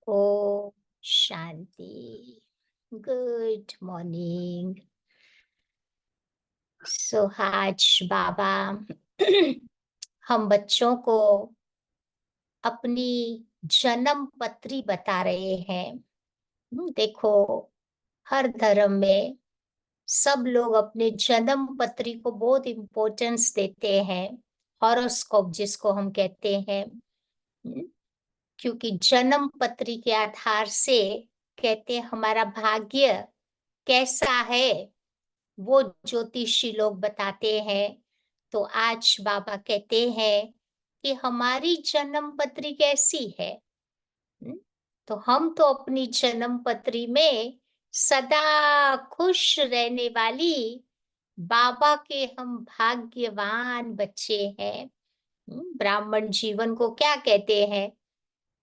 Om Shanti. Good morning. आज बाबा हम बच्चों को अपनी जन्म पत्री बता रहे हैं। देखो, हर धर्म में सब लोग अपने जन्म पत्री को बहुत इम्पोर्टेंस देते हैं। हॉरोस्कोप जिसको हम कहते हैं। हम्म, क्योंकि जन्म पत्री के आधार से कहते हैं हमारा भाग्य कैसा है, वो ज्योतिषी लोग बताते हैं। तो आज बाबा कहते हैं कि हमारी जन्म पत्री कैसी है। हम्म, तो हम तो अपनी जन्म पत्री में सदा खुश रहने वाली बाबा के हम भाग्यवान बच्चे हैं। ब्राह्मण जीवन को क्या कहते हैं?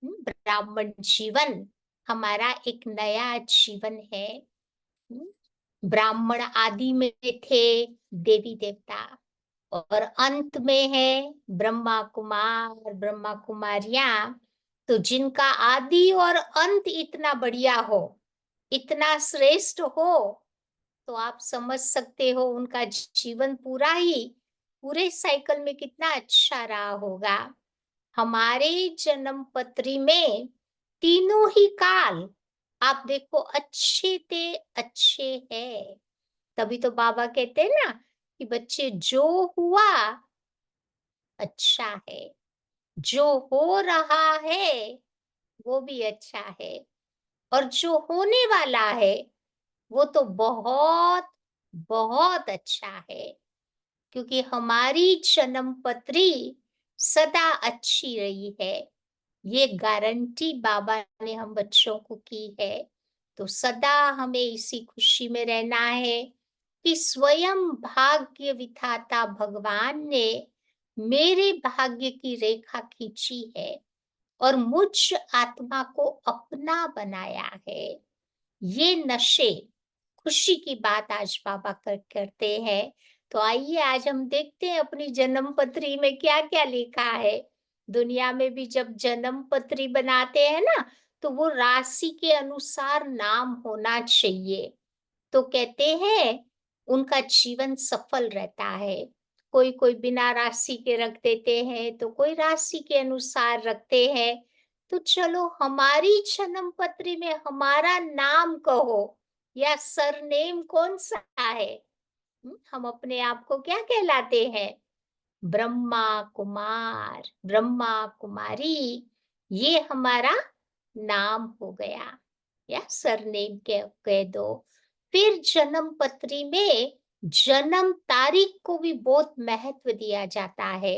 ब्राह्मण जीवन हमारा एक नया जीवन है। ब्राह्मण आदि में थे देवी देवता, और अंत में है ब्रह्मा कुमार ब्रह्मा कुमारियां। तो जिनका आदि और अंत इतना बढ़िया हो, इतना श्रेष्ठ हो, तो आप समझ सकते हो उनका जीवन पूरे साइकिल में कितना अच्छा रहा होगा। हमारे जन्म पत्री में तीनों ही काल आप देखो अच्छे ते अच्छे है। तभी तो बाबा कहते हैं ना कि बच्चे जो हुआ अच्छा है, जो हो रहा है वो भी अच्छा है, और जो होने वाला है वो तो बहुत बहुत अच्छा है। क्योंकि हमारी जन्म पत्री सदा अच्छी रही है, ये गारंटी बाबा ने हम बच्चों को की है। तो सदा हमें इसी खुशी में रहना है कि स्वयं भाग्य विधाता भगवान ने मेरे भाग्य की रेखा खींची है और मुझ आत्मा को अपना बनाया है। ये नशे खुशी की बात आज बाबा करते हैं। तो आइए आज हम देखते हैं अपनी जन्म पत्री में क्या क्या लिखा है। दुनिया में भी जब जन्म पत्री बनाते हैं ना, तो वो राशि के अनुसार नाम होना चाहिए। तो कहते हैं उनका जीवन सफल रहता है। कोई कोई बिना राशि के रख देते हैं, तो कोई राशि के अनुसार रखते हैं। तो चलो हमारी जन्म पत्री में हमारा नाम कहो या सरनेम कौन सा है? हम अपने आप को क्या कहलाते हैं? ब्रह्मा कुमार ब्रह्मा कुमारी, ये हमारा नाम हो गया या सरनेम के कह दो। फिर जन्म पत्री में जन्म तारीख को भी बहुत महत्व दिया जाता है।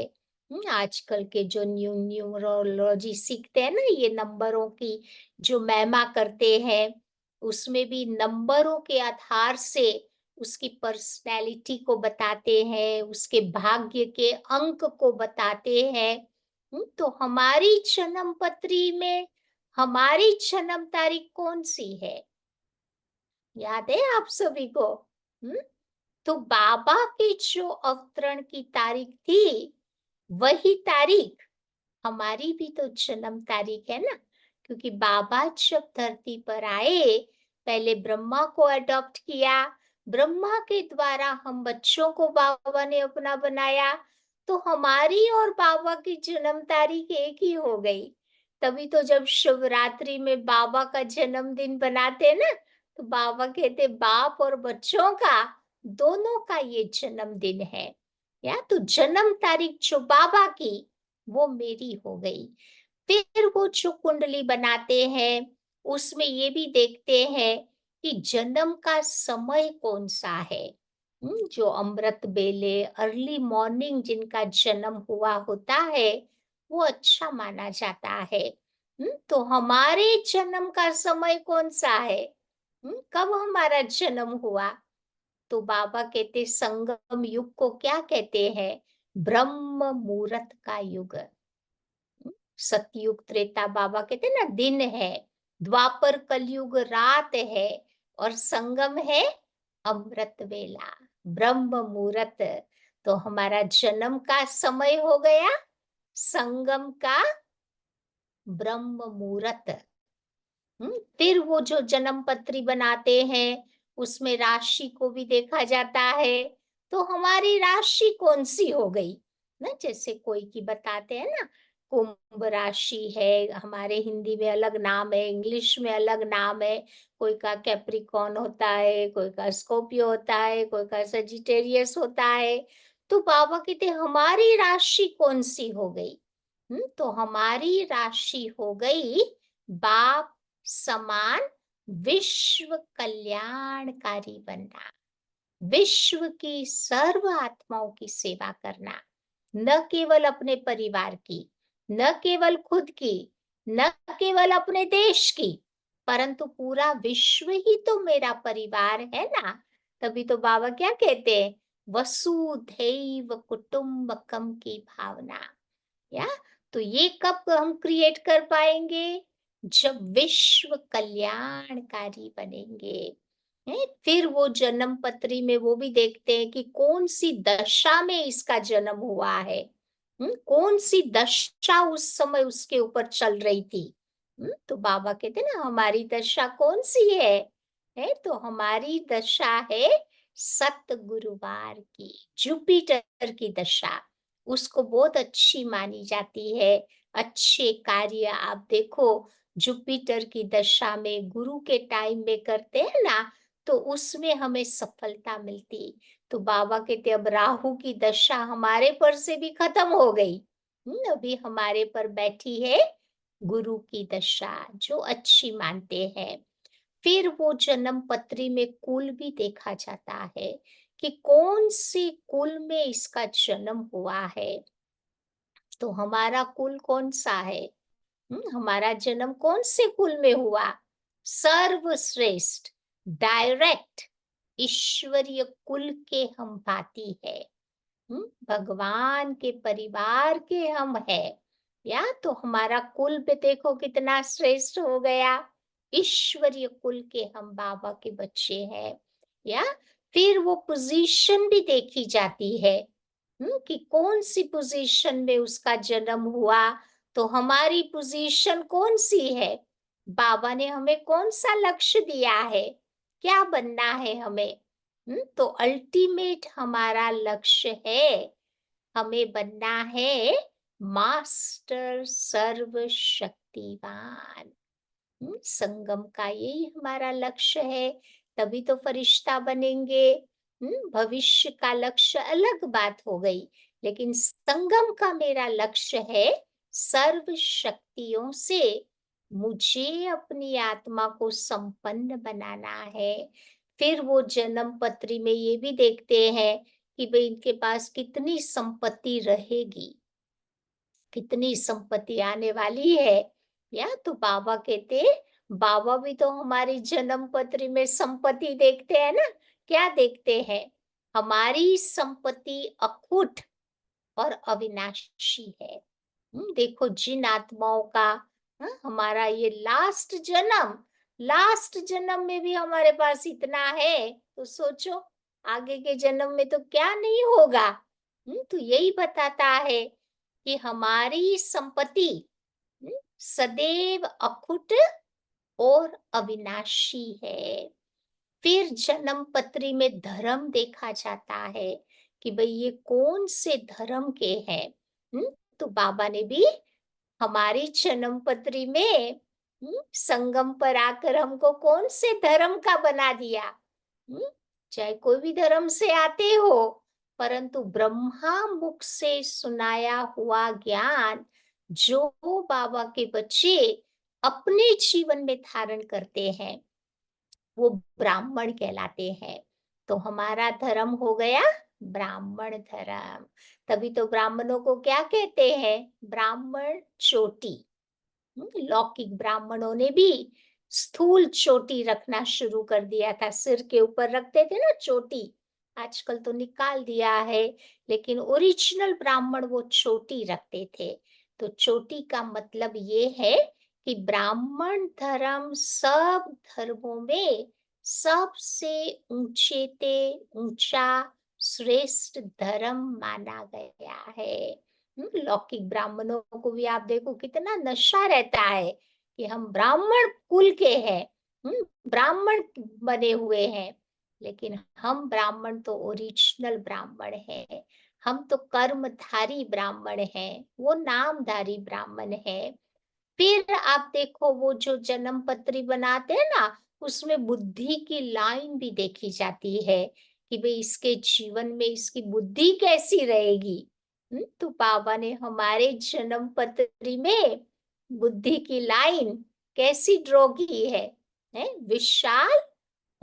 आजकल के जो न्यूमरोलॉजी सीखते हैं ना, ये नंबरों की जो महिमा करते हैं, उसमें भी नंबरों के आधार से उसकी पर्सनैलिटी को बताते हैं, उसके भाग्य के अंक को बताते हैं। तो हमारी जन्म पत्री में हमारी जन्म तारीख कौन सी है? याद है आप सभी को? हम्म तो बाबा की जो अवतरण की तारीख थी, वही तारीख हमारी भी तो जन्म तारीख है ना। क्योंकि बाबा जब धरती पर आए, पहले ब्रह्मा को अडॉप्ट किया, ब्रह्मा के द्वारा हम बच्चों को बाबा ने अपना बनाया। तो हमारी और बाबा की जन्म तारीख एक ही हो गई। तभी तो जब शिवरात्रि में बाबा का जन्मदिन बनाते हैं ना, तो बाबा कहते बाप और बच्चों का दोनों का ये जन्मदिन है। या तो जन्म तारीख जो बाबा की, वो मेरी हो गई। फिर वो जो कुंडली बनाते हैं, उसमें ये भी देखते हैं कि जन्म का समय कौन सा है। जो अमृत बेले अर्ली मॉर्निंग जिनका जन्म हुआ होता है, वो अच्छा माना जाता है। तो हमारे जन्म का समय कौन सा है? कब हमारा जन्म हुआ? तो बाबा कहते संगम युग को क्या कहते हैं? ब्रह्म मुहूर्त का युग। सतयुग त्रेता बाबा कहते हैं ना दिन है, द्वापर कलयुग रात है, और संगम है अमृत वेला, ब्रह्म मुहूर्त। तो हमारा जन्म का समय हो गया संगम का ब्रह्म मुहूर्त। फिर वो जो जन्म पत्री बनाते हैं, उसमें राशि को भी देखा जाता है। तो हमारी राशि कौन-सी हो गई? ना जैसे कोई की बताते हैं ना, कुंभ राशि है, हमारे हिंदी में अलग नाम है, इंग्लिश में अलग नाम है। कोई का कैप्रिकॉर्न होता है, कोई का स्कॉर्पियो होता है, कोई का सजिटेरियस होता है। तो बाबा कहते हैं हमारी राशि कौन-सी हो गई? तो हमारी राशि हो गई बाप समान विश्व कल्याणकारी बनना, विश्व की सर्व आत्माओं की सेवा करना, न केवल अपने परिवार की, न केवल खुद की, न केवल अपने देश की, परंतु पूरा विश्व ही तो मेरा परिवार है ना। तभी तो बाबा क्या कहते हैं, वसुधैव कुटुंबकम की भावना। या तो ये कब हम क्रिएट कर पाएंगे, जब विश्व कल्याणकारी बनेंगे। फिर वो जन्म पत्री में वो भी देखते हैं कि कौन सी दशा में इसका जन्म हुआ है। कौन सी दशा उस समय उसके ऊपर चल रही थी। तो बाबा कहते हैं ना हमारी दशा कौन सी है तो हमारी दशा है सत गुरुवार की, जुपिटर की दशा। उसको बहुत अच्छी मानी जाती है। अच्छे कार्य आप देखो, जुपिटर की दशा में गुरु के टाइम में करते हैं ना, तो उसमें हमें सफलता मिलती। तो बाबा कहते अब राहु की दशा हमारे पर से भी खत्म हो गई। अभी हमारे पर बैठी है गुरु की दशा, जो अच्छी मानते हैं। फिर वो जन्म पत्री में कुल भी देखा जाता है कि कौन से कुल में इसका जन्म हुआ है। तो हमारा कुल कौन सा है? हमारा जन्म कौन से कुल में हुआ? सर्वश्रेष्ठ, डायरेक्ट ईश्वरीय कुल के हम भाती है। भगवान के परिवार के हम है। या तो हमारा कुल पे देखो कितना श्रेष्ठ हो गया। ईश्वरीय कुल के हम बाबा के बच्चे हैं। या फिर वो पोजीशन भी देखी जाती है, कि कौन सी पोजीशन में उसका जन्म हुआ। तो हमारी पोजीशन कौन सी है? बाबा ने हमें कौन सा लक्ष्य दिया है? क्या बनना है हमें? तो अल्टीमेट हमारा लक्ष्य है, हमें बनना है मास्टर सर्वशक्तिवान। संगम का यही हमारा लक्ष्य है। तभी तो फरिश्ता बनेंगे। भविष्य का लक्ष्य अलग बात हो गई, लेकिन संगम का मेरा लक्ष्य है सर्व शक्तियों से मुझे अपनी आत्मा को संपन्न बनाना है। फिर वो जन्म पत्री में ये भी देखते हैं कि भाई इनके पास कितनी संपत्ति रहेगी, कितनी संपत्ति आने वाली है। या तो बाबा कहते, बाबा भी तो हमारी जन्म पत्री में संपत्ति देखते हैं ना। क्या देखते हैं? हमारी संपत्ति अखुट और अविनाशी है। देखो जिन आत्माओं का हमारा ये लास्ट जन्म में भी हमारे पास इतना है, तो सोचो आगे के जन्म में तो क्या नहीं होगा। तो यही बताता है कि हमारी संपत्ति सदैव अखुट और अविनाशी है। फिर जन्म पत्री में धर्म देखा जाता है कि भाई ये कौन से धर्म के हैं। तो बाबा ने भी हमारी जन्म पत्री में संगम पर आकर हमको कौन से धर्म का बना दिया। चाहे कोई भी धर्म से आते हो, परंतु ब्रह्मा मुख से सुनाया हुआ ज्ञान जो बाबा के बच्चे अपने जीवन में धारण करते हैं, वो ब्राह्मण कहलाते हैं। तो हमारा धर्म हो गया ब्राह्मण धर्म। तभी तो ब्राह्मणों को क्या कहते हैं? ब्राह्मण चोटी। लौकिक ब्राह्मणों ने भी स्थूल चोटी रखना शुरू कर दिया था, सिर के ऊपर रखते थे ना चोटी। आजकल तो निकाल दिया है, लेकिन ओरिजिनल ब्राह्मण वो चोटी रखते थे। तो चोटी का मतलब ये है कि ब्राह्मण धर्म सब धर्मों में सबसे ऊंचेते ऊंचा श्रेष्ठ धर्म माना गया है। लौकिक ब्राह्मणों को भी आप देखो कितना नशा रहता है। कि हम ब्राह्मण कुल के हैं, ब्राह्मण बने हुए हैं, लेकिन हम ब्राह्मण तो ओरिजिनल ब्राह्मण हैं। हम तो कर्मधारी ब्राह्मण हैं, वो नामधारी ब्राह्मण है। फिर आप देखो वो जो जन्म पत्री बनाते हैं ना, उसमें बुद्धि की लाइन भी देखी जाती है कि भाई इसके जीवन में इसकी बुद्धि कैसी रहेगी। तो बाबा ने हमारे जन्म पत्री में बुद्धि की लाइन कैसी ड्रॉ की है विशाल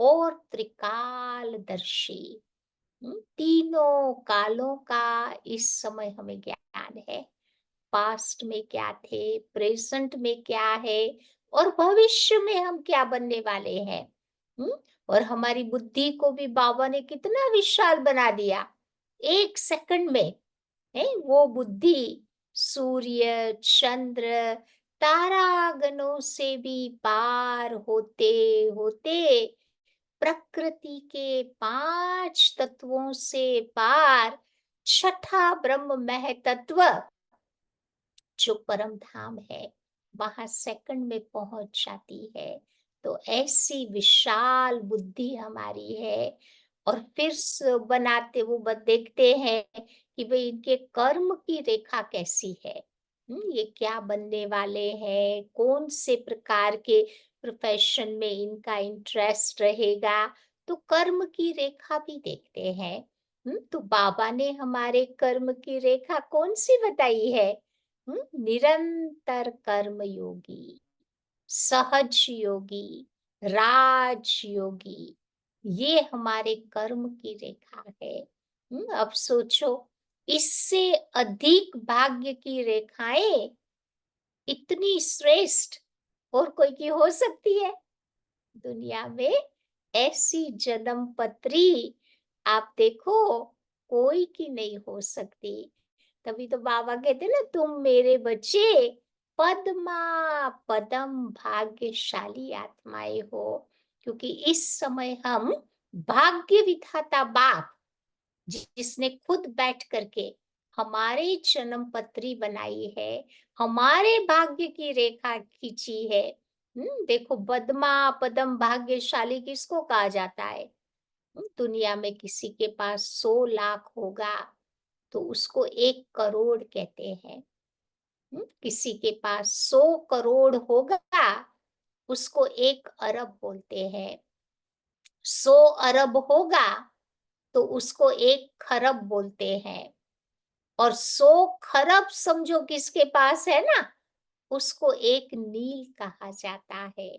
और त्रिकालदर्शी। तीनों कालों का इस समय हमें ज्ञान है। पास्ट में क्या थे, प्रेजेंट में क्या है और भविष्य में हम क्या बनने वाले हैं। हम्म? और हमारी बुद्धि को भी बाबा ने कितना विशाल बना दिया। 1 सेकंड में है वो बुद्धि सूर्य, चंद्र, तारागणों से भी पार होते होते प्रकृति के 5 तत्वों से पार छठा ब्रह्म महतत्व जो परम धाम है, वहां सेकंड में पहुंच जाती है। तो ऐसी विशाल बुद्धि हमारी है। और फिर बनाते वो देखते हैं कि भाई इनके कर्म की रेखा कैसी है। ये क्या बनने वाले हैं, कौन से प्रकार के प्रोफेशन में इनका इंटरेस्ट रहेगा। तो कर्म की रेखा भी देखते हैं। तो बाबा ने हमारे कर्म की रेखा कौन सी बताई है। निरंतर कर्म योगी, सहज योगी, राज योगी, ये हमारे कर्म की रेखा है। अब सोचो इससे अधिक भाग्य की रेखाएं इतनी श्रेष्ठ और कोई की हो सकती है दुनिया में। ऐसी जन्म पत्री आप देखो कोई की नहीं हो सकती। तभी तो बाबा कहते ना तुम मेरे बच्चे पद्मा पदम भाग्यशाली आत्माएं हो। क्योंकि इस समय हम भाग्य विधाता बाप जिसने खुद बैठ करके हमारे जन्म पत्री बनाई है, हमारे भाग्य की रेखा खींची है। देखो पद्मा पदम भाग्यशाली किसको कहा जाता है। दुनिया में किसी के पास 100 लाख होगा तो उसको 1 करोड़ कहते हैं। किसी के पास 100 करोड़ होगा उसको 1 अरब बोलते हैं। 100 अरब होगा तो उसको 1 खरब बोलते हैं। और 100 खरब समझो किसके पास है ना, उसको 1 नील कहा जाता है।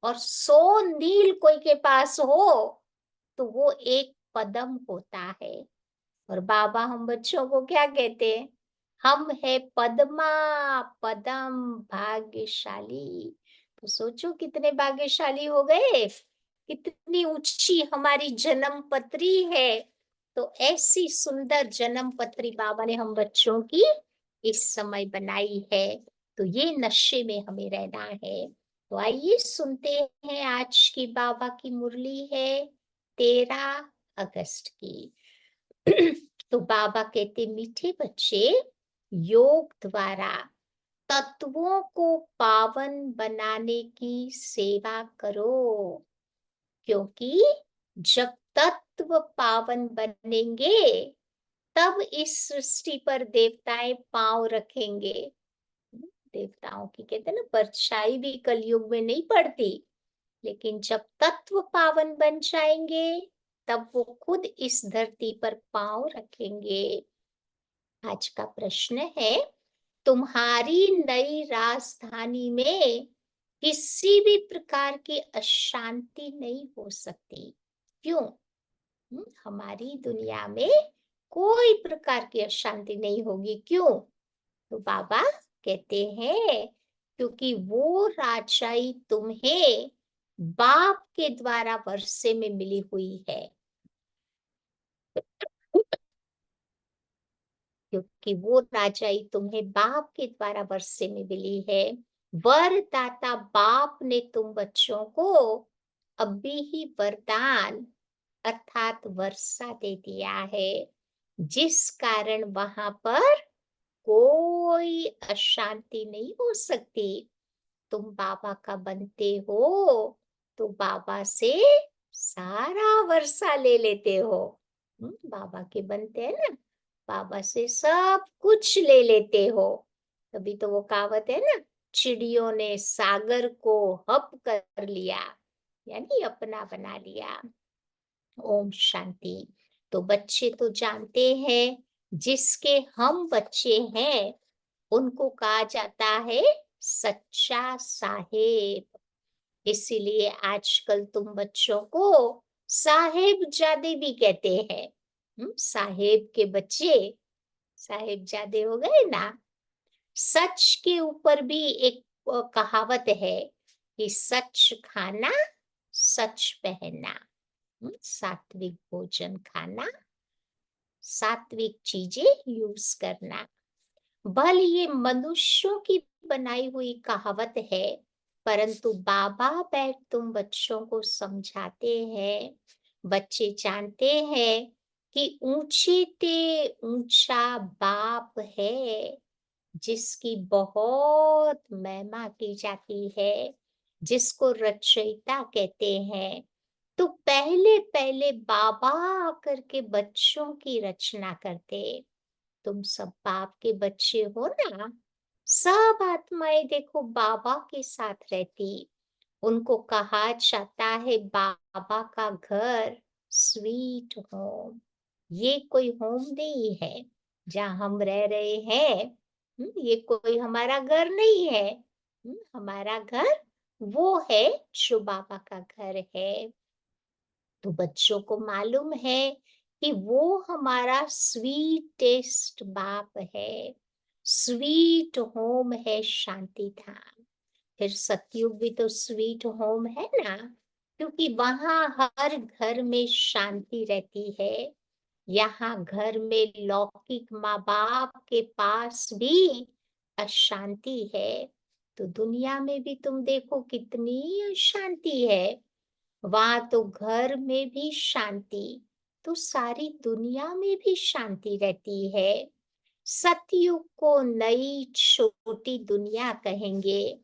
और 100 नील कोई के पास हो तो वो 1 पदम होता है। और बाबा हम बच्चों को क्या कहते हैं, हम है पद्मा पदम भाग्यशाली। तो सोचो कितने भाग्यशाली हो गए, कितनी ऊंची हमारी जन्म पत्री है। तो ऐसी सुंदर जन्म पत्री बाबा ने हम बच्चों की इस समय बनाई है। तो ये नशे में हमें रहना है। तो आइए सुनते हैं आज की बाबा की मुरली है 13 अगस्त की। तो बाबा कहते मीठे बच्चे योग द्वारा तत्वों को पावन बनाने की सेवा करो। क्योंकि जब तत्व पावन बनेंगे तब इस सृष्टि पर देवताएं पांव रखेंगे। देवताओं की कहते हैं ना परछाई भी कलयुग में नहीं पड़ती। लेकिन जब तत्व पावन बन जाएंगे तब वो खुद इस धरती पर पांव रखेंगे। आज का प्रश्न है तुम्हारी नई राजधानी में किसी भी प्रकार की अशांति नहीं हो सकती। क्यों। हमारी दुनिया में कोई प्रकार की अशांति नहीं होगी। क्यों। तो बाबा कहते हैं क्योंकि वो राजाई तुम्हें बाप के द्वारा वर्षे में मिली हुई है। क्योंकि वो राजाई तुम्हें बाप के द्वारा वर्षे में मिली है। वरदाता बाप ने तुम बच्चों को अभी ही वरदान अर्थात वर्षा दे दिया है। जिस कारण वहां पर कोई अशांति नहीं हो सकती। तुम बाबा का बनते हो तो बाबा से सारा वर्षा ले लेते हो। बाबा के बनते हैं ना, बाबा से सब कुछ ले लेते हो। तभी तो वो कहावत है ना, चिड़ियों ने सागर को हप कर लिया, यानी अपना बना लिया। ओम शांति। तो बच्चे तो जानते हैं, जिसके हम बच्चे हैं उनको कहा जाता है सच्चा साहेब। इसीलिए आजकल तुम बच्चों को साहेबजादे भी कहते हैं। साहेब के बच्चे साहेबजादे हो गए ना। सच के ऊपर भी एक कहावत है कि सच खाना, सच पहनना। सात्विक भोजन खाना, सात्विक चीजें यूज करना। भले ये मनुष्यों की बनाई हुई कहावत है, परंतु बाबा बैठ तुम बच्चों को समझाते हैं। बच्चे जानते हैं कि ऊंचे ते ऊंचा बाप है, जिसकी बहुत महिमा की जाती है, जिसको रचयिता कहते हैं। तो पहले पहले बाबा आकर के बच्चों की रचना करते। तुम सब बाप के बच्चे हो ना। सब आत्माएं देखो बाबा के साथ रहती। उनको कहा जाता है बाबा का घर स्वीट होम। ये कोई होम नहीं है जहाँ हम रह रहे हैं। ये कोई हमारा घर नहीं है। हमारा घर वो है जो बाबा का घर है। तो बच्चों को मालूम है कि वो हमारा स्वीटेस्ट बाप है, स्वीट होम है शांति धाम। फिर सतयुग भी तो स्वीट होम है ना, क्योंकि वहां हर घर में शांति रहती है। यहाँ घर में लौकिक माँ बाप के पास भी अशांति है। तो दुनिया में भी तुम देखो कितनी अशांति है। वहां तो घर में भी शांति, तो सारी दुनिया में भी शांति रहती है। सतयुग को नई छोटी दुनिया कहेंगे।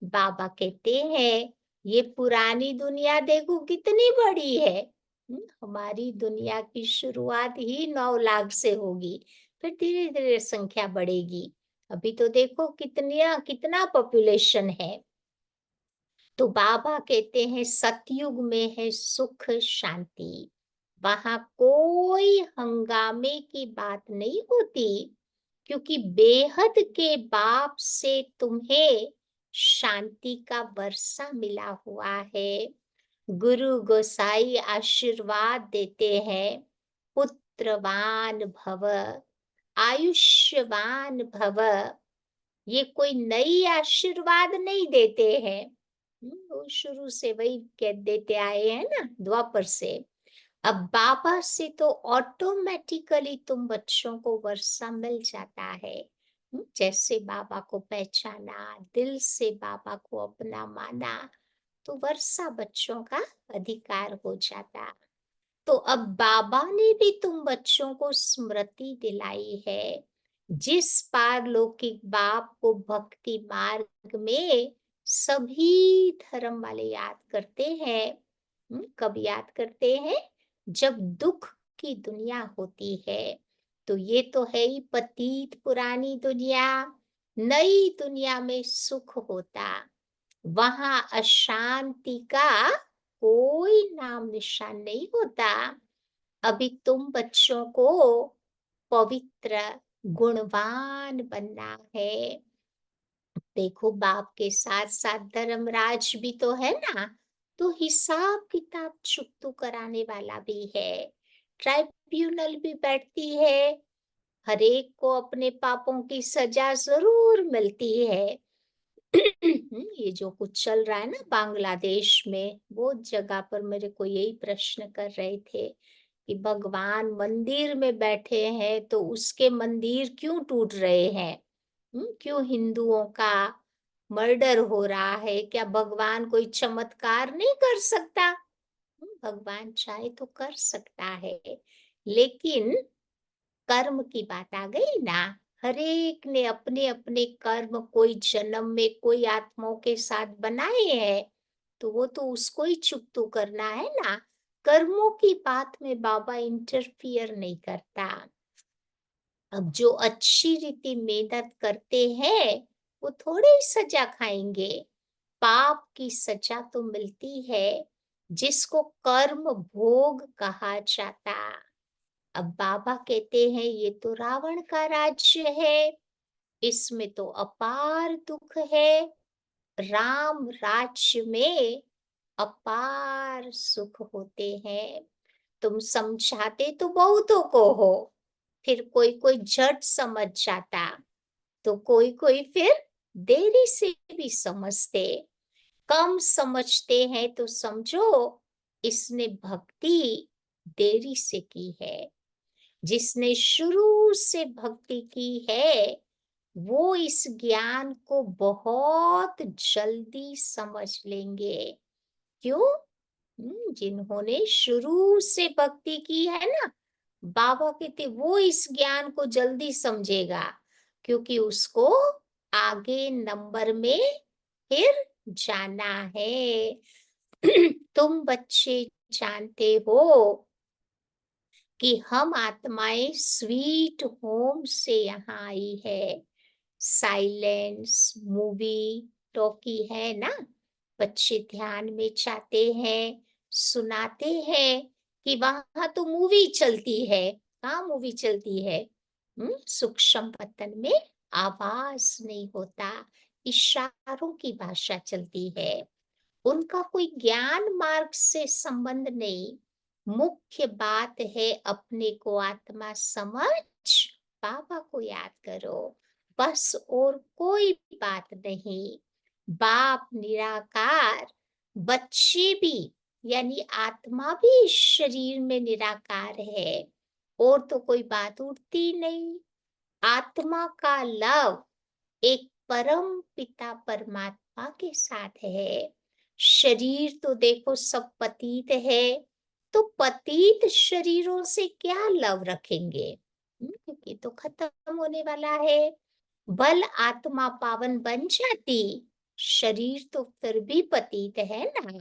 बाबा कहते हैं ये पुरानी दुनिया देखो कितनी बड़ी है। हमारी दुनिया की शुरुआत ही 9 लाख से होगी, फिर धीरे धीरे संख्या बढ़ेगी। अभी तो देखो कितना पॉपुलेशन है। तो बाबा कहते हैं सतयुग में है सुख शांति। वहां कोई हंगामे की बात नहीं होती, क्योंकि बेहद के बाप से तुम्हें शांति का वर्षा मिला हुआ है। गुरु गोसाई आशीर्वाद देते हैं, पुत्रवान भव, आयुष्यवान भव। ये कोई नई आशीर्वाद नहीं देते हैं। वो शुरू से वही कह देते आए हैं ना, द्वापर से। अब बाबा से तो ऑटोमेटिकली तुम बच्चों को वर्षा मिल जाता है। जैसे बाबा को पहचाना, दिल से बाबा को अपना माना, तो वर्षा बच्चों का अधिकार हो जाता। तो अब बाबा ने भी तुम बच्चों को स्मृति दिलाई है। जिस पारलौकिक बाप को भक्ति मार्ग में सभी धर्म वाले याद करते हैं। कब याद करते हैं? जब दुख की दुनिया होती है। तो ये तो है ही पतीत पुरानी दुनिया। नई दुनिया में सुख होता, वहां अशांति का कोई नाम निशान नहीं होता। अभी तुम बच्चों को पवित्र गुणवान बनना है। देखो बाप के साथ साथ धर्मराज भी तो है ना, तो हिसाब किताब चुकतू कराने वाला भी है। ट्राइब्यूनल भी बैठती है। हरेक को अपने पापों की सजा जरूर मिलती है। ये जो कुछ चल रहा है ना बांग्लादेश में, वो जगह पर मेरे को यही प्रश्न कर रहे थे कि भगवान मंदिर में बैठे हैं तो उसके मंदिर क्यों टूट रहे हैं? क्यों हिंदुओं का मर्डर हो रहा है? क्या भगवान कोई चमत्कार नहीं कर सकता? भगवान चाहे तो कर सकता है, लेकिन कर्म की बात आ गई ना। हर एक ने अपने अपने कर्म कोई जन्म में कोई आत्माओं के साथ बनाए हैं, तो वो तो उसको ही चुकतो करना है ना। कर्मों की बात में बाबा इंटरफियर नहीं करता। अब जो अच्छी रीति मेहनत करते हैं वो थोड़े ही सजा खाएंगे। पाप की सजा तो मिलती है, जिसको कर्म भोग कहा जाता। अब बाबा कहते हैं ये तो रावण का राज्य है, इसमें तो अपार दुख है। राम राज्य में अपार सुख होते हैं। तुम समझाते तो बहुतों को हो, फिर कोई कोई झट समझ जाता, तो कोई कोई फिर देरी से भी समझते। कम समझते हैं तो समझो इसने भक्ति देरी से की है। जिसने शुरू से भक्ति की है वो इस ज्ञान को बहुत जल्दी समझ लेंगे। क्यों? जिन्होंने शुरू से भक्ति की है ना, बाबा कहते वो इस ज्ञान को जल्दी समझेगा, क्योंकि उसको आगे नंबर में फिर जाना है। तुम बच्चे जानते हो कि हम आत्माएं स्वीट होम से यहाँ आई है। साइलेंस मूवी टॉकी है ना, बच्चे ध्यान में जाते हैं, सुनाते हैं कि वहां तो मूवी चलती है। कहाँ मूवी चलती है? सूक्ष्म पतन में आवाज नहीं होता, इशारों की भाषा चलती है। उनका कोई ज्ञान मार्ग से संबंध नहीं। मुख्य बात है अपने को आत्मा समझ, बाबा को याद करो, बस और कोई बात नहीं। बाप निराकार, बच्चे भी यानी आत्मा भी इस शरीर में निराकार है, और तो कोई बात उठती नहीं। आत्मा का लव एक परम पिता परमात्मा के साथ है। शरीर तो देखो सब पतित है, तो पतित शरीरों से क्या लव रखेंगे? क्योंकि तो खत्म होने वाला है। बल आत्मा पावन बन जाती, शरीर तो फिर भी पतित है ना।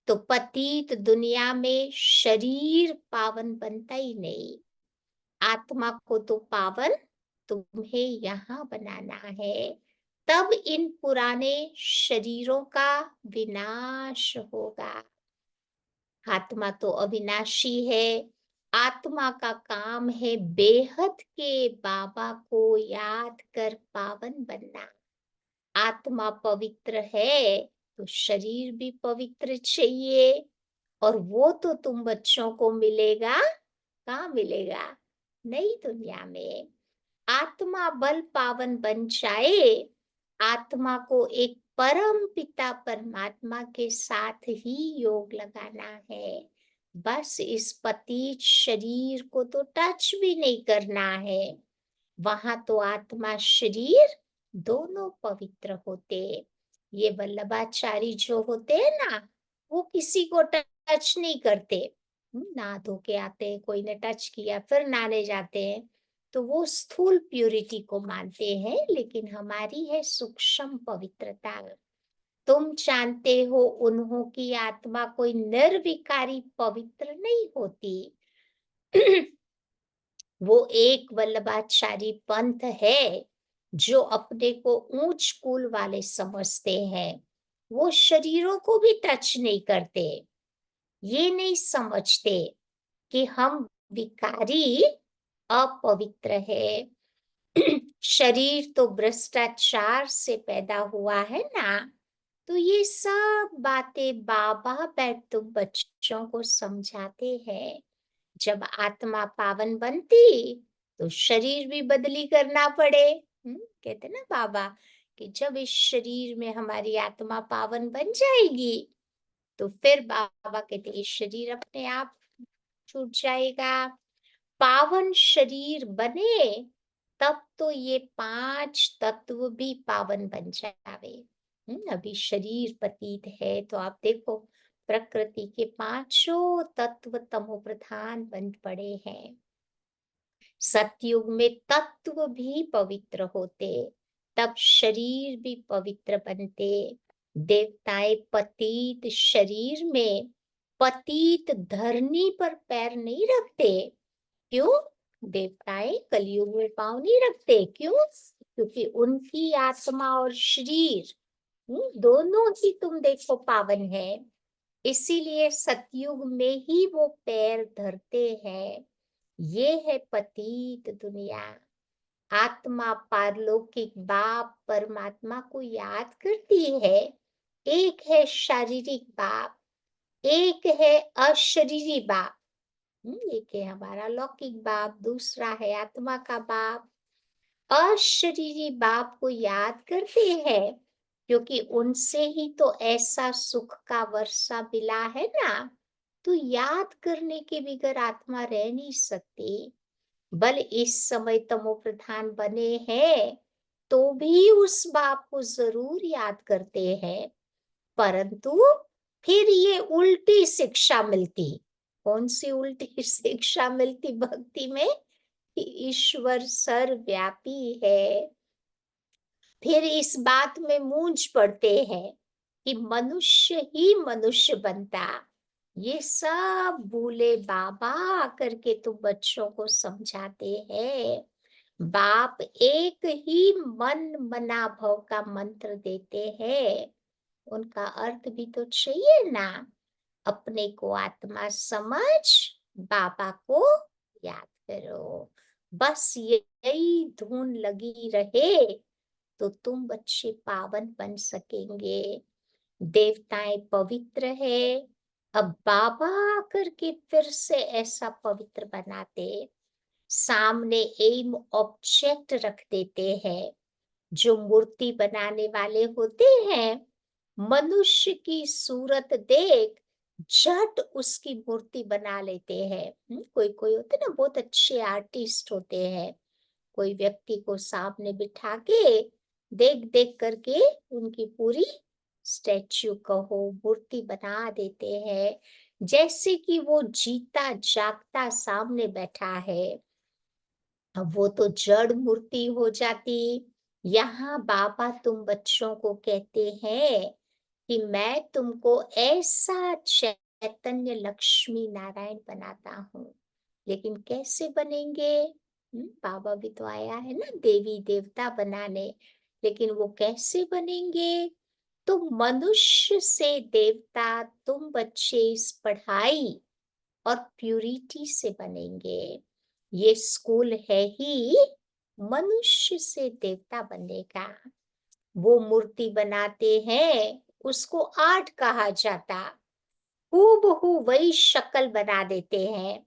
तो पतित दुनिया में शरीर पावन बनता ही नहीं। आत्मा को तो पावन तुम्हें यहाँ बनाना है, तब इन पुराने शरीरों का विनाश होगा। आत्मा तो अविनाशी है। आत्मा का काम है बेहद के बाबा को याद कर पावन बनना। आत्मा पवित्र है तो शरीर भी पवित्र चाहिए, और वो तो तुम बच्चों को मिलेगा। कहाँ मिलेगा? नई दुनिया में। आत्मा बल पावन बन जाए, आत्मा को एक परम पिता परमात्मा के साथ ही योग लगाना है। बस इस पतित शरीर को तो टच भी नहीं करना है। वहां तो आत्मा शरीर दोनों पवित्र होते। ये वल्लभाचारी जो होते हैं ना, वो किसी को टच नहीं करते। नहा धो के आते हैं, कोई ने टच किया फिर नहाने जाते हैं, तो वो स्थूल प्यूरिटी को मानते हैं, लेकिन हमारी है सूक्ष्म पवित्रता। तुम जानते हो उन्हों की आत्मा कोई निर्विकारी पवित्र नहीं होती। वो एक वल्लभाचारी पंथ है जो अपने को ऊंच कुल वाले समझते हैं। वो शरीरों को भी टच नहीं करते। ये नहीं समझते कि हम विकारी अपवित्र है। शरीर तो भ्रष्टाचार से पैदा हुआ है ना, तो ये सब बातें बाबा बैठ तो बच्चों को समझाते हैं। जब आत्मा पावन बनती तो शरीर भी बदली करना पड़े। कहते ना बाबा कि जब इस शरीर में हमारी आत्मा पावन बन जाएगी, तो फिर बाबा कहते ये शरीर अपने आप छूट जाएगा। पावन शरीर बने तब तो ये 5 तत्व भी पावन बन जावे। अभी शरीर पतित है तो आप देखो प्रकृति के 5 तत्व तमो प्रधान बन पड़े हैं। सतयुग में तत्व भी पवित्र होते, तब शरीर भी पवित्र बनते। देवताएं पतित शरीर में पतित धरनी पर पैर नहीं रखते। क्यों? देवताएं कलयुग में पाँव नहीं रखते। क्यों? क्योंकि उनकी आत्मा और शरीर दोनों ही तुम देखो पावन है। इसीलिए सतयुग में ही वो पैर धरते हैं। ये है पतित दुनिया। आत्मा पारलौकिक बाप परमात्मा को याद करती है। एक है शारीरिक बाप, एक है अशरीरी बाप। एक है हमारा लौकिक बाप, दूसरा है आत्मा का बाप। अशरीरी बाप को याद करते हैं क्योंकि उनसे ही तो ऐसा सुख का वर्षा मिला है ना। तो याद करने के बगैर आत्मा रह नहीं सकती। बल इस समय तमो प्रधान बने हैं तो भी उस बाप को जरूर याद करते हैं, परंतु फिर ये उल्टी शिक्षा मिलती। कौन सी उल्टी शिक्षा मिलती भक्ति में? कि ईश्वर सर्वव्यापी है। फिर इस बात में मूंझ पड़ते हैं कि मनुष्य ही मनुष्य बनता। ये सब भूले बाबा करके तो बच्चों को समझाते हैं। बाप एक ही मन मना भव का मंत्र देते हैं। उनका अर्थ भी तो चाहिए ना। अपने को आत्मा समझ, बाबा को याद करो। बस यही धुन लगी रहे तो तुम बच्चे पावन बन सकेंगे। देवताएं पवित्र है, अब बाबा करके फिर से ऐसा पवित्र बनाते। सामने एम ऑब्जेक्ट रख देते हैं। जो मूर्ति बनाने वाले होते हैं, मनुष्य की सूरत देख झट उसकी मूर्ति बना लेते हैं। कोई कोई होते ना बहुत अच्छे आर्टिस्ट होते हैं, कोई व्यक्ति को सामने बिठा के देख देख करके उनकी पूरी स्टैच्यू कहो मूर्ति बना देते हैं, जैसे कि वो जीता जागता सामने बैठा है। अब वो तो जड़ मूर्ति हो जाती। यहाँ बाबा तुम बच्चों को कहते हैं कि मैं तुमको ऐसा चैतन्य लक्ष्मी नारायण बनाता हूँ। लेकिन कैसे बनेंगे? बाबा भी तो आया है ना देवी देवता बनाने, लेकिन वो कैसे बनेंगे? तो मनुष्य से देवता तुम बच्चे इस पढ़ाई और प्यूरिटी से बनेंगे। ये स्कूल है ही मनुष्य से देवता बनने का। वो मूर्ति बनाते हैं, उसको आर्ट कहा जाता। हूबहू वही शक्ल बना देते हैं।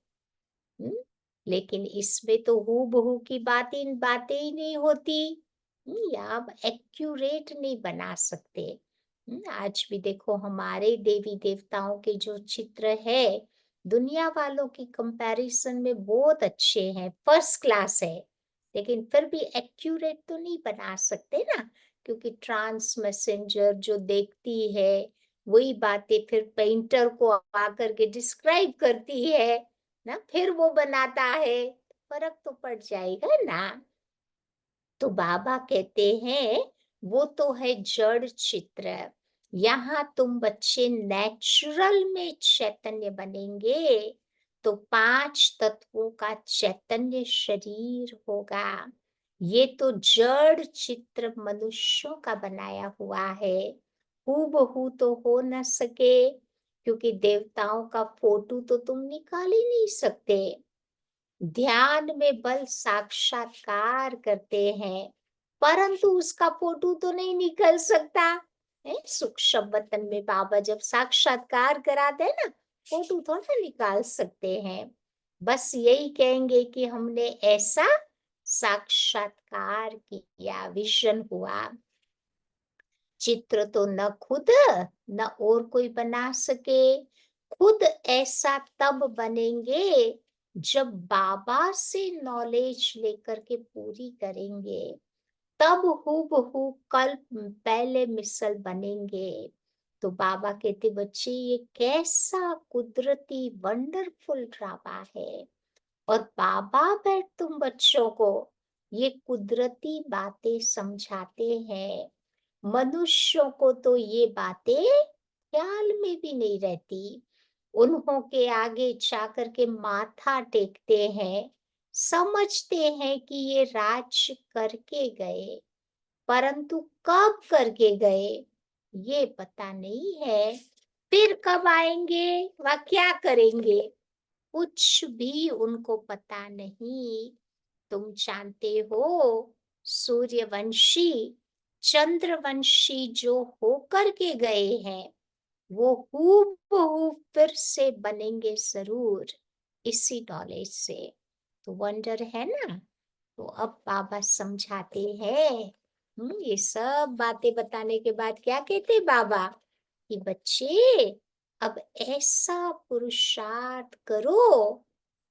लेकिन इसमें तो हूबहू की बातें ही नहीं होती। या आप एक्यूरेट नहीं बना सकते। आज भी देखो हमारे देवी देवताओं के जो चित्र है दुनिया वालों की कंपैरिजन में बहुत अच्छे हैं, फर्स्ट क्लास है। लेकिन फिर भी एक्यूरेट तो नहीं बना सकते ना, क्योंकि ट्रांस मैसेंजर जो देखती है वही बातें फिर पेंटर को आकर के डिस्क्राइब करती है ना, फिर वो बनाता है, फर्क तो पड़ जाएगा ना। तो बाबा कहते हैं वो तो है जड़ चित्र। यहाँ तुम बच्चे नेचुरल में चैतन्य बनेंगे तो 5 तत्वों का चैतन्य शरीर होगा। ये तो जड़ चित्र मनुष्यों का बनाया हुआ है, हूबहू तो हो न सके, क्योंकि देवताओं का फोटो तो तुम निकाल ही नहीं सकते। ध्यान में बल साक्षात्कार करते हैं, परंतु उसका फोटो तो नहीं निकल सकता है। सूक्ष्म वतन में बाबा जब साक्षात्कार कराते हैं ना, फोटो थोड़ा निकाल सकते हैं। बस यही कहेंगे कि हमने ऐसा साक्षात्कार किया, विजन हुआ। चित्र तो न खुद न और कोई बना सके। खुद ऐसा तब बनेंगे जब बाबा से नॉलेज लेकर के पूरी करेंगे, तब हूबहू कल्प पहले मिसल बनेंगे। तो बाबा कहते बच्चे ये कैसा कुदरती वंडरफुल ड्रामा है। और बाबा बैठ तुम बच्चों को ये कुदरती बातें समझाते हैं। मनुष्यों को तो ये बातें ख्याल में भी नहीं रहती। उन्हों के आगे जाकर के माथा टेकते हैं, समझते हैं कि ये राज करके गए, परंतु कब करके गए ये पता नहीं है। फिर कब आएंगे व क्या करेंगे कुछ भी उनको पता नहीं। तुम जानते हो सूर्यवंशी चंद्रवंशी जो होकर के गए हैं वो हूबहू फिर से बनेंगे जरूर इसी नॉलेज से। तो वंडर है ना। तो अब बाबा समझाते हैं। ये सब बातें बताने के बाद क्या कहते बाबा कि बच्चे अब ऐसा पुरुषार्थ करो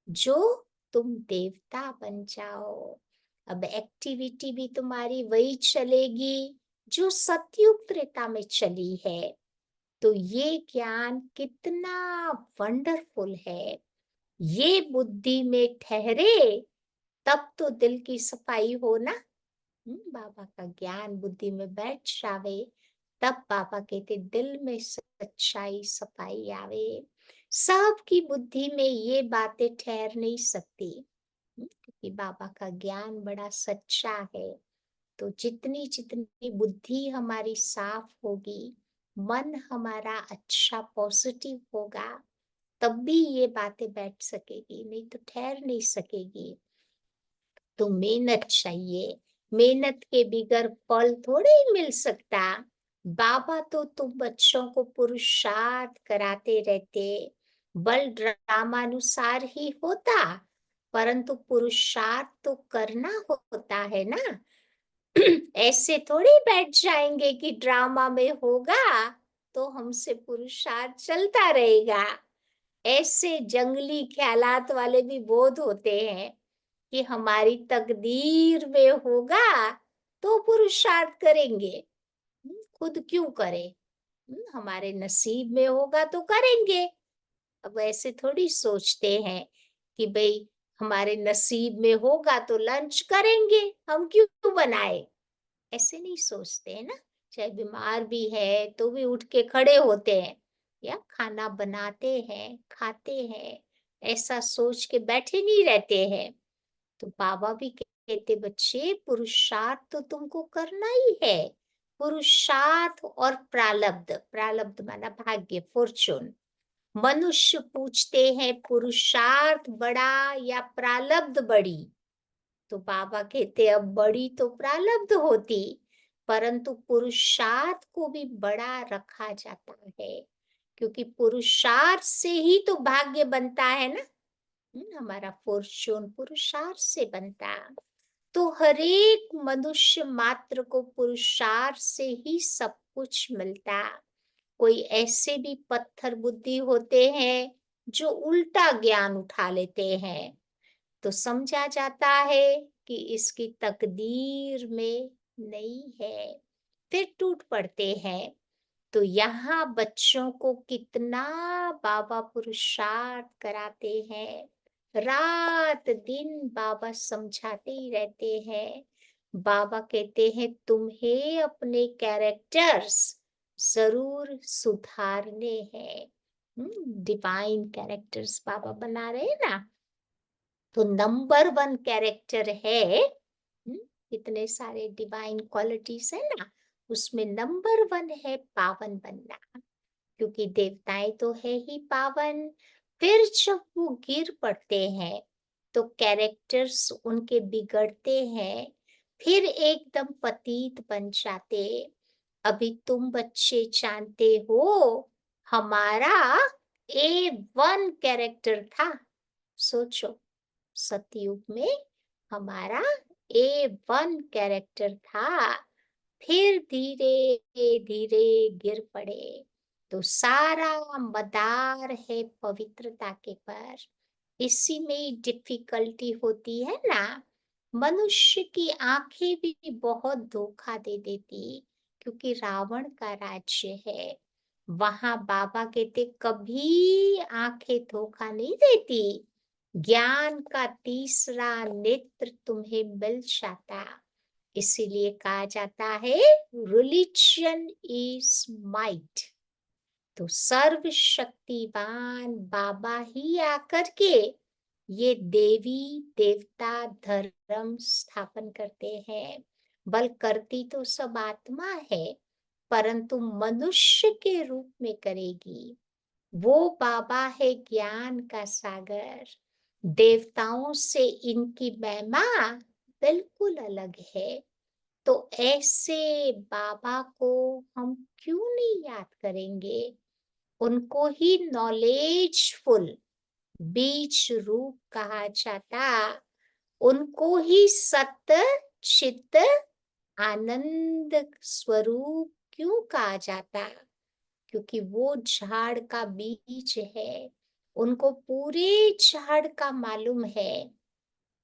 जो तुम देवता बन जाओ। अब एक्टिविटी भी तुम्हारी वही चलेगी जो सतयुग त्रेता में चली है। तो ये ज्ञान कितना वंडरफुल है। ये बुद्धि में ठहरे तब तो दिल की सफाई हो ना। बाबा का ज्ञान बुद्धि में बैठ जावे तब बाबा कहते दिल में सच्चाई सफाई आवे। सबकी बुद्धि में ये बातें ठहर नहीं सकती। क्योंकि बाबा का ज्ञान बड़ा सच्चा है। तो जितनी जितनी बुद्धि हमारी साफ होगी, मन हमारा अच्छा पॉजिटिव होगा, तब भी ये बातें बैठ सकेगी, नहीं तो ठहर नहीं सकेगी। तो मेहनत चाहिए। मेहनत के बिगर फल थोड़े ही मिल सकता। बाबा तो तुम बच्चों को पुरुषार्थ कराते रहते। बल ड्रामानुसार ही होता, परंतु पुरुषार्थ तो करना होता है ना। ऐसे थोड़ी बैठ जाएंगे कि ड्रामा में होगा तो हमसे पुरुषार्थ चलता रहेगा। ऐसे जंगली ख्यालात वाले भी बहुत होते हैं कि हमारी तकदीर में होगा तो पुरुषार्थ करेंगे। खुद क्यों करें। हमारे नसीब में होगा तो करेंगे। अब ऐसे थोड़ी सोचते हैं कि भाई हमारे नसीब में होगा तो लंच करेंगे, हम क्यों बनाए। ऐसे नहीं सोचते हैं ना। चाहे बीमार भी है तो भी उठ के खड़े होते हैं या खाना बनाते हैं खाते हैं। ऐसा सोच के बैठे नहीं रहते हैं। तो बाबा भी कहते बच्चे पुरुषार्थ तो तुमको करना ही है। पुरुषार्थ और प्रारब्ध, प्रारब्ध माना भाग्य, फॉर्चून। मनुष्य पूछते हैं पुरुषार्थ बड़ा या प्रारब्ध बड़ी। तो बाबा कहते अब बड़ी तो प्रारब्ध होती, परंतु पुरुषार्थ को भी बड़ा रखा जाता है। क्योंकि पुरुषार्थ से ही तो भाग्य बनता है ना। हमारा फॉर्चून पुरुषार्थ से बनता। तो हर एक मनुष्य मात्र को पुरुषार्थ से ही सब कुछ मिलता। कोई ऐसे भी पत्थर बुद्धि होते हैं जो उल्टा ज्ञान उठा लेते हैं। तो समझा जाता है कि इसकी तकदीर में नहीं है, फिर टूट पड़ते हैं। तो यहाँ बच्चों को कितना बाबा पुरुषार्थ कराते हैं। रात दिन बाबा समझाते ही रहते हैं। बाबा कहते हैं तुम्हें अपने कैरेक्टर्स जरूर सुधारने हैं। डिवाइन कैरेक्टर्स बाबा बना रहे हैं ना। तो नंबर वन कैरेक्टर है। इतने सारे डिवाइन क्वालिटीज है ना, उसमें नंबर वन है पावन बनना। क्योंकि देवताएं तो है ही पावन। फिर जब वो गिर पड़ते हैं तो कैरेक्टर्स उनके बिगड़ते हैं, फिर एकदम पतित बन जाते। अभी तुम बच्चे जानते हो हमारा A1 कैरेक्टर था। सोचो सतयुग में हमारा A1 कैरेक्टर था। फिर धीरे धीरे गिर पड़े। तो सारा मदार है पवित्रता के पर। इसी में ही डिफिकल्टी होती है ना। मनुष्य की आंखें भी बहुत धोखा दे देती। क्योंकि रावण का राज्य है। वहां बाबा कहते कभी आंखें धोखा नहीं देती। ज्ञान का तीसरा नेत्र तुम्हें मिल जाता। इसीलिए कहा जाता है रिलीजन इज माइट। तो सर्वशक्तिवान बाबा ही आकर के ये देवी देवता धर्म स्थापन करते हैं। बल करती तो सब आत्मा है, परंतु मनुष्य के रूप में करेगी। वो बाबा है ज्ञान का सागर। देवताओं से इनकी महिमा बिल्कुल अलग है। तो ऐसे बाबा को हम क्यों नहीं याद करेंगे? उनको ही नॉलेजफुल बीज रूप कहा जाता। उनको ही सत्य चित्त आनंद स्वरूप क्यों कहा जाता? क्योंकि वो झाड़ का बीज है। उनको पूरे झाड़ का मालूम है।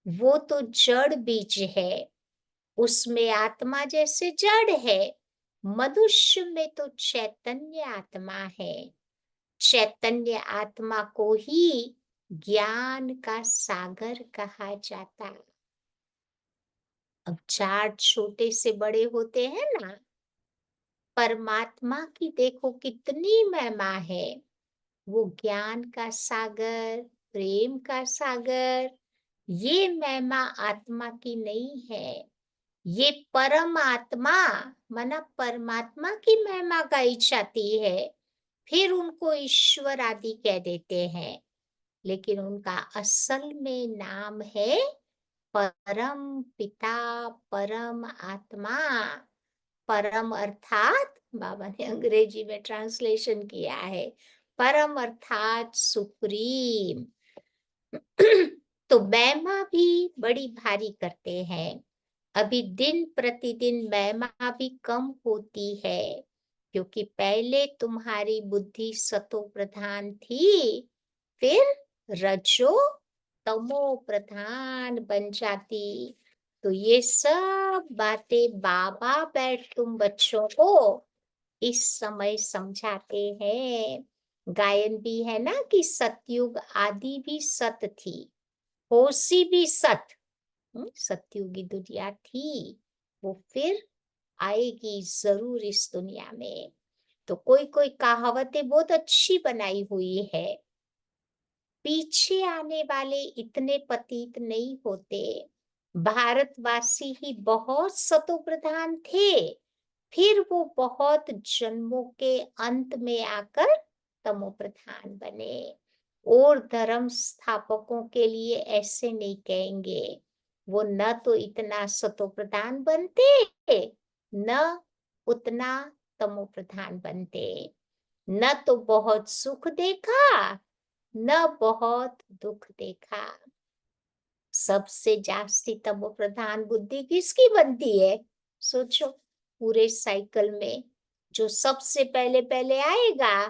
वो तो जड़ बीज है, उसमें आत्मा जैसे जड़ है। मनुष्य में तो चैतन्य आत्मा है। चैतन्य आत्मा को ही ज्ञान का सागर कहा जाता। अब झाड़ छोटे से बड़े होते हैं ना, परमात्मा की देखो कितनी महिमा है। वो ज्ञान का सागर, प्रेम का सागर, ये महिमा आत्मा की नहीं है। ये परम आत्मा माना परमात्मा की महिमा गाई जाती है। फिर उनको ईश्वर आदि कह देते हैं, लेकिन उनका असल में नाम है परम पिता, परम आत्मा। परम अर्थात बाबा ने अंग्रेजी में ट्रांसलेशन किया है, परम अर्थात सुप्रीम। तो महिमा भी बड़ी भारी करते हैं। अभी दिन प्रतिदिन महिमा भी कम होती है, क्योंकि पहले तुम्हारी बुद्धि सतो प्रधान थी, फिर रजो तमो प्रधान बन जाती। तो ये सब बातें बाबा बैठ तुम बच्चों को इस समय समझाते हैं। गायन भी है ना कि सतयुग आदि भी सत थी, होशी भी सत। सतयुगी दुनिया थी, वो फिर आएगी जरूर इस दुनिया में। तो कोई कोई कहावतें बहुत अच्छी बनाई हुई है। पीछे आने वाले इतने पतित नहीं होते। भारतवासी ही बहुत सतो प्रधान थे, फिर वो बहुत जन्मों के अंत में आकर तमो प्रधान बने। और धर्म स्थापकों के लिए ऐसे नहीं कहेंगे। वो न तो इतना सतो प्रधान बनते, न उतना तमो प्रधान बनते। न तो बहुत सुख देखा, न बहुत दुख देखा। सबसे जास्ती तमो प्रधान बुद्धि किसकी बनती है? सोचो, पूरे साइकिल में जो सबसे पहले पहले आएगा,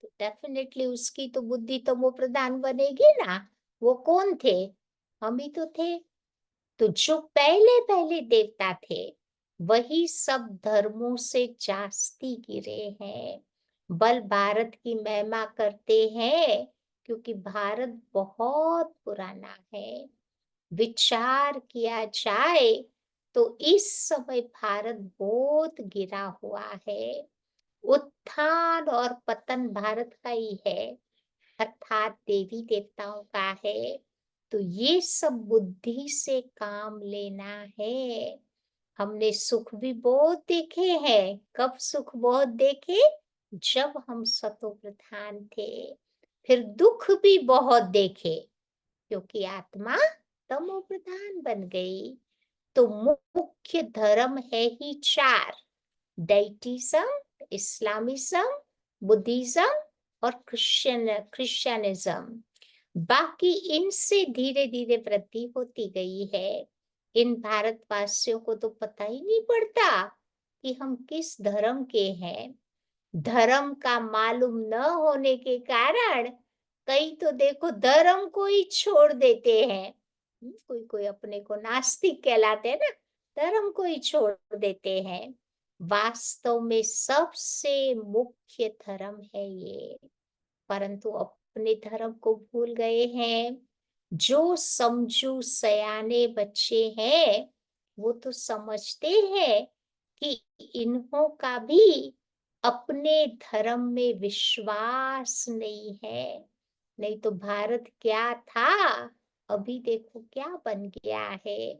तो डेफिनेटली उसकी तो बुद्धि तमो प्रधान बनेगी ना। वो कौन थे? हम ही तो थे। तो जो पहले पहले देवता थे, वही सब धर्मों से जास्ती गिरे हैं। बल भारत की महिमा करते हैं, क्योंकि भारत बहुत पुराना है। विचार किया जाए तो इस समय भारत बहुत गिरा हुआ है। उत्थान और पतन भारत का ही है, अर्थात देवी देवताओं का है। तो ये सब बुद्धि से काम लेना है। हमने सुख भी बहुत देखे हैं। कब सुख बहुत देखे? जब हम सतो प्रधान थे। फिर दुख भी बहुत देखे, क्योंकि आत्मा तमो प्रधान बन गई। तो मुख्य धर्म है ही चार: डेटिज्म, इस्लामिज्म, बुद्धिज्म और क्रिश्चियनिज्म। बाकी इनसे धीरे धीरे वृद्धि होती गई है। इन भारतवासियों को तो पता ही नहीं पड़ता कि हम किस धर्म के हैं। धर्म का मालूम न होने के कारण कई तो देखो धर्म को ही छोड़ देते हैं। कोई कोई अपने को नास्तिक कहलाते हैं ना, धर्म को ही छोड़ देते हैं। वास्तव में सबसे मुख्य धर्म है ये, परंतु अपने धर्म को भूल गए हैं। जो समझू सयाने बच्चे हैं, वो तो समझते हैं कि इन्हों का भी अपने धर्म में विश्वास नहीं है। नहीं तो भारत क्या था, अभी देखो क्या बन गया है।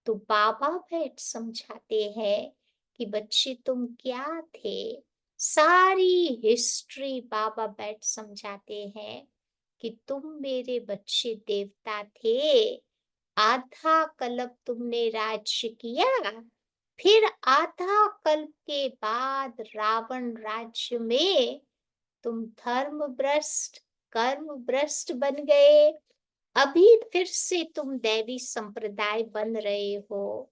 तो बाबा बैठ समझाते हैं कि बच्चे तुम क्या थे, सारी हिस्ट्री बाबा बैठ समझाते हैं कि तुम मेरे बच्चे देवता थे। आधा कल्प तुमने राज्य किया, फिर आधा कल्प के बाद रावण राज्य में तुम धर्म भ्रष्ट, कर्म भ्रष्ट बन गए। अभी फिर से तुम दैवी संप्रदाय बन रहे हो।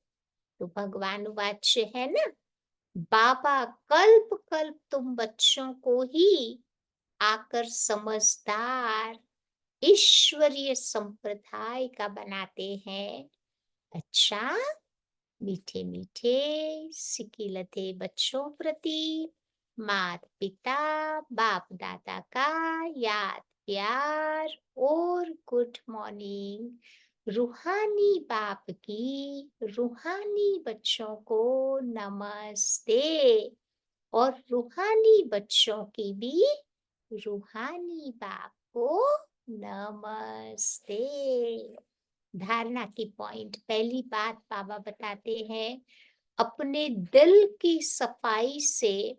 तो भगवान वाच्य है ना, बाबा कल्प कल्प तुम बच्चों को ही आकर समझदार ईश्वरीय संप्रदाय का बनाते हैं। अच्छा, मीठे मीठे सिकिलते बच्चों प्रति माता पिता बाप दादा का याद प्यार और गुड मॉर्निंग। रूहानी बाप की रूहानी बच्चों को नमस्ते, और रूहानी बच्चों की भी रूहानी बाप को नमस्ते। धारणा की पॉइंट, पहली बात बाबा बताते हैं, अपने दिल की सफाई से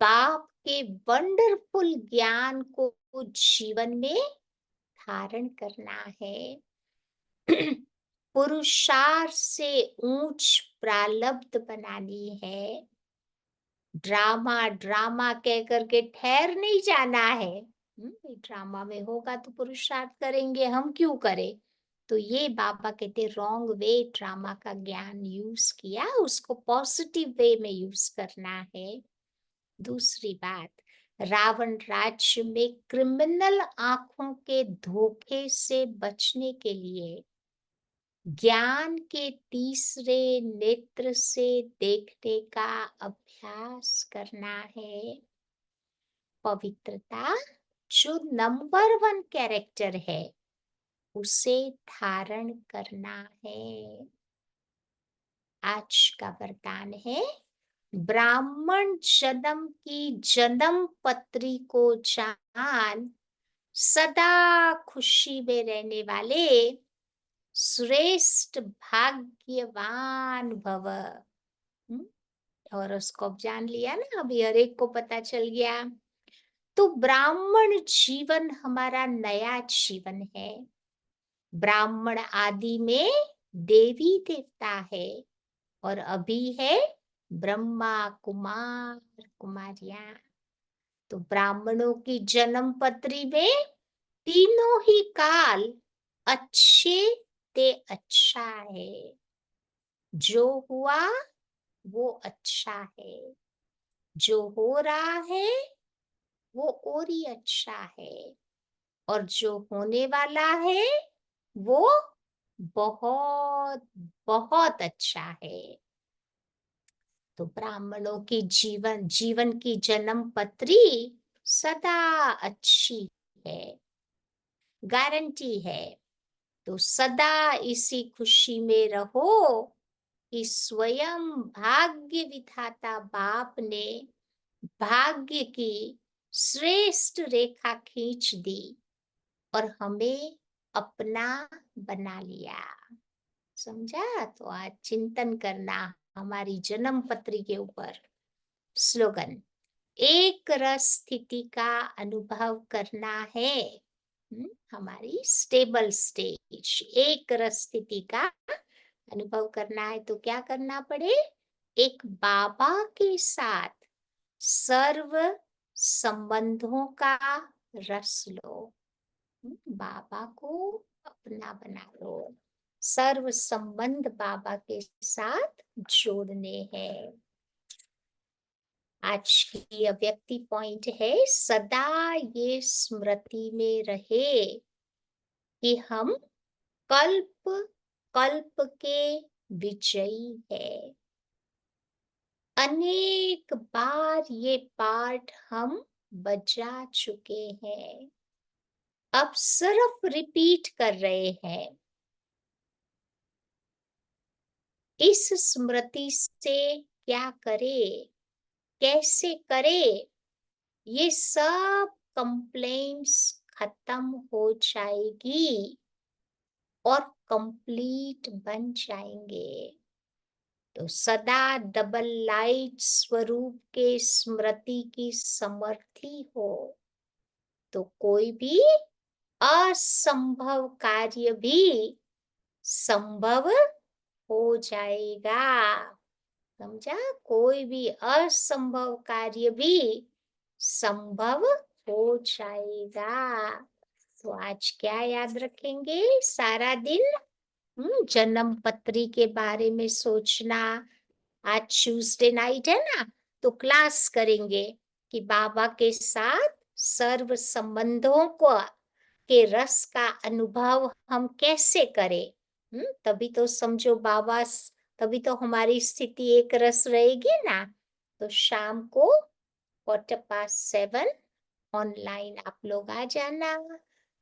बाप के वंडरफुल ज्ञान को जीवन में धारण करना है। पुरुषार्थ से ऊंच प्रारब्ध बनानी है। ड्रामा ड्रामा कह करके ठहर नहीं जाना है। ड्रामा में होगा तो पुरुषार्थ करेंगे, हम क्यों करें। तो ये बाबा कहते रॉन्ग वे ड्रामा का ज्ञान यूज किया, उसको पॉजिटिव वे में यूज करना है। दूसरी बात, रावण राज्य में क्रिमिनल आंखों के धोखे से बचने के लिए ज्ञान के तीसरे नेत्र से देखने का अभ्यास करना है। पवित्रता जो नंबर 1 कैरेक्टर है, उसे धारण करना है। आज का वरदान है, ब्राह्मण जन्म की जन्म पत्री को जान, सदा खुशी में रहने वाले श्रेष्ठ भाग्यवान भव। हॉरोस्कोप जान लिया ना, अभी हर एक को पता चल गया। तो ब्राह्मण जीवन हमारा नया जीवन है। ब्राह्मण आदि में देवी देवता है, और अभी है ब्रह्मा कुमार कुमारियां। तो ब्राह्मणों की जन्म पत्री में तीनों ही काल अच्छे ते अच्छा है। जो हुआ वो अच्छा है, जो हो रहा है वो और ही अच्छा है, और जो होने वाला है वो बहुत बहुत अच्छा है। तो ब्राह्मणों की जीवन की जन्म पत्री सदा अच्छी है, गारंटी है। तो सदा इसी खुशी में रहो कि स्वयं भाग्य विधाता बाप ने भाग्य की श्रेष्ठ रेखा खींच दी और हमें अपना बना लिया। समझा। तो आज चिंतन करना हमारी जन्म पत्री के ऊपर। स्लोगन, एक रस स्थिति का अनुभव करना है। हमारी स्टेबल स्टेज, एक रस स्थिति का अनुभव करना है। तो क्या करना पड़े, एक बाबा के साथ सर्व संबंधों का रस लो। बाबा को अपना बना लो, सर्व संबंध बाबा के साथ जोड़ने हैं। आज की अव्यक्ति पॉइंट है, सदा ये स्मृति में रहे कि हम कल्प कल्प के विजयी है। अनेक बार ये पाठ हम बजा चुके हैं। अब सिर्फ रिपीट कर रहे हैं। इस स्मृति से क्या करे, कैसे करे, ये सब कंप्लेंट्स खत्म हो जाएगी और कंप्लीट बन जाएंगे। तो सदा डबल लाइट स्वरूप के स्मृति की समर्थी हो, तो कोई भी असंभव कार्य भी संभव हो जाएगा। समझा? कोई भी असंभव कार्य भी संभव हो जाएगा। तो आज क्या याद रखेंगे सारा दिन? जन्म पत्री के बारे में सोचना। आज ट्यूसडे नाइट है ना, तो क्लास करेंगे कि बाबा के साथ सर्व संबंधों को के रस का अनुभव हम कैसे करें। तभी तो समझो तभी तो हमारी स्थिति एक रस रहेगी ना। तो शाम को 7:15 ऑनलाइन आप लोग आ जाना।